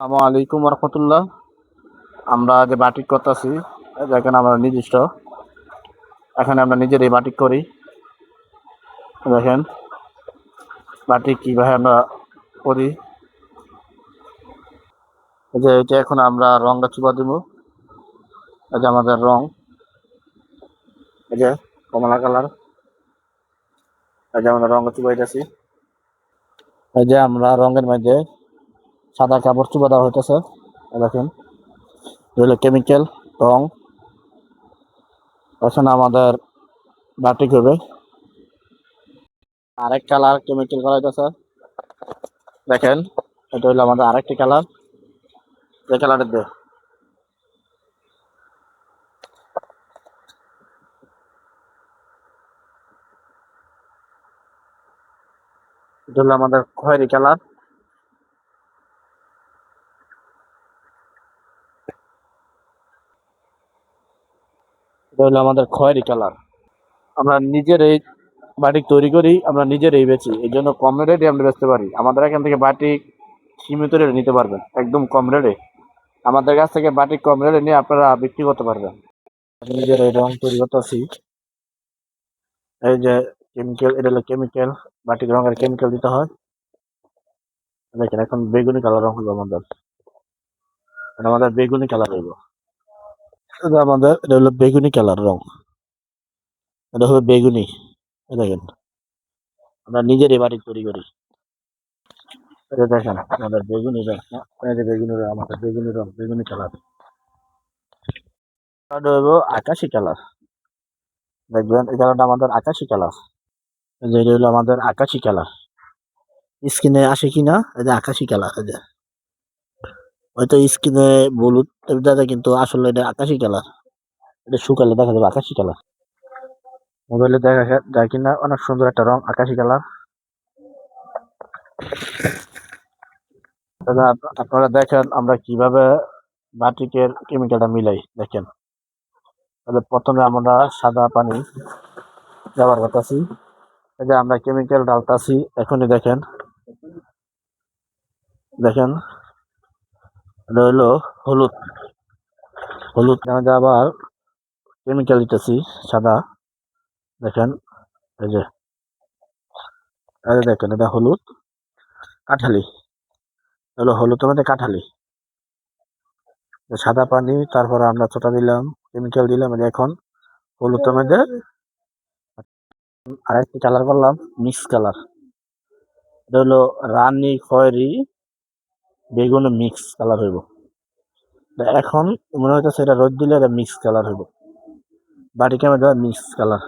আসসালামু আলাইকুম রহমতুল্লাহ। আমরা যে বাটিক করতেছি, দেখেন আমরা নির্দিষ্ট এখানে আমরা নিজেরাই বাটিক করি। দেখেন বাটিক কিভাবে আমরা করি। এই যে এটা এখন আমরা রংটা চুবা দিব। এই যে আমাদের রং, এই যে কমলা কালার, এই যে আমরা রংটা চুবাইতেছি। এই যে আমরা রঙের মধ্যে সাদা কাপড় চুবা দেওয়া হইতেছে। দেখেন এগুলো কেমিক্যাল রং, এখন আমাদের বাটিক হবে। আরেক কালার কেমিক্যাল করা হইতেছে। দেখেন এটা হলো আমাদের আরেকটি কালার, যে কালারের দিয়ে এটা হলো আমাদের খয়েরি কালার। এটা হলো আমাদের খয়েরি কালার। আমরা নিজেরাই বাটিক তৈরি করি, আমরা নিজেরাই বেচি, এই জন্য কম রেটে আমরা বেচতে পারি। আমাদের এখান থেকে বাটিক সীমিত রেটে নিতে পারবেন, একদম কম রেটে। আমাদের কাছ থেকে বাটিক কম রেটে নিয়ে আপনারা বিক্রি করতে পারবেন। নিজেরাই রং তৈরি করতেছি। এই যে কেমিক্যাল, এটা হলো কেমিক্যাল, বাটিক রঙের কেমিক্যাল দিতে হয়। দেখেন এখন বেগুনি কালার রং হলো আমাদের, এটা আমাদের বেগুনি কালার হইব। এটা আমাদের, এটা হলো বেগুনি কালার রং, এটা হলো বেগুনি। এই দেখেন আমরা নিজেরাই বাটিক তৈরি করি। এটা দেখেন আমাদের বেগুনি রং, এই যে বেগুনি রং, আমাদের বেগুনি রং, বেগুনি কালার। এটা হলো আকাশি কালার। দেখবেন এই কালারটা আমাদের আকাশি কালার। এই যে এটা হলো আমাদের আকাশি কালার। স্কিনে আসে কিনা, এই যে আকাশি কালার। এই যে হয়তো স্কিনে হলুদ দেখা যায়, কিন্তু আসলে এটা আকাশি কালার। এটা শুকালে দেখা যাবে আকাশি কালার। মোবাইলে দেখা যায় কিনা, অনেক সুন্দর একটা রং আকাশি কালার। আপনারা দেখেন আমরা কিভাবে বাটিকের কেমিক্যালটা মিলাই। দেখেন তাহলে প্রথমে আমরা সাদা পানি ব্যবহার করতেছি। এই যে আমরা কেমিক্যাল ঢালতাছি এখনই। দেখেন দেখেন এটা হলো হলুদ। হলুদ আমি আবার কেমিক্যাল দিতেছি সাদা। দেখেন এই যে, এই যে দেখেন এটা হলুদ কাঠালি, হলো হলুদ মধ্যে কাঠালি। সাদা পানি, তারপরে আমরা ছোটা দিলাম, কেমিক্যাল দিলাম। এই যে এখন হলুদ মধ্যে আরেকটি কালার করলাম, মিক্স কালার। এটা হলো রানী খয়েরি বেগুনি মিক্স কালার হইব। এখন মনে হইতেছে এটা রোদ দিলে এটা মিক্স কালার হইব, বাটিকের মধ্যে মিক্স কালার।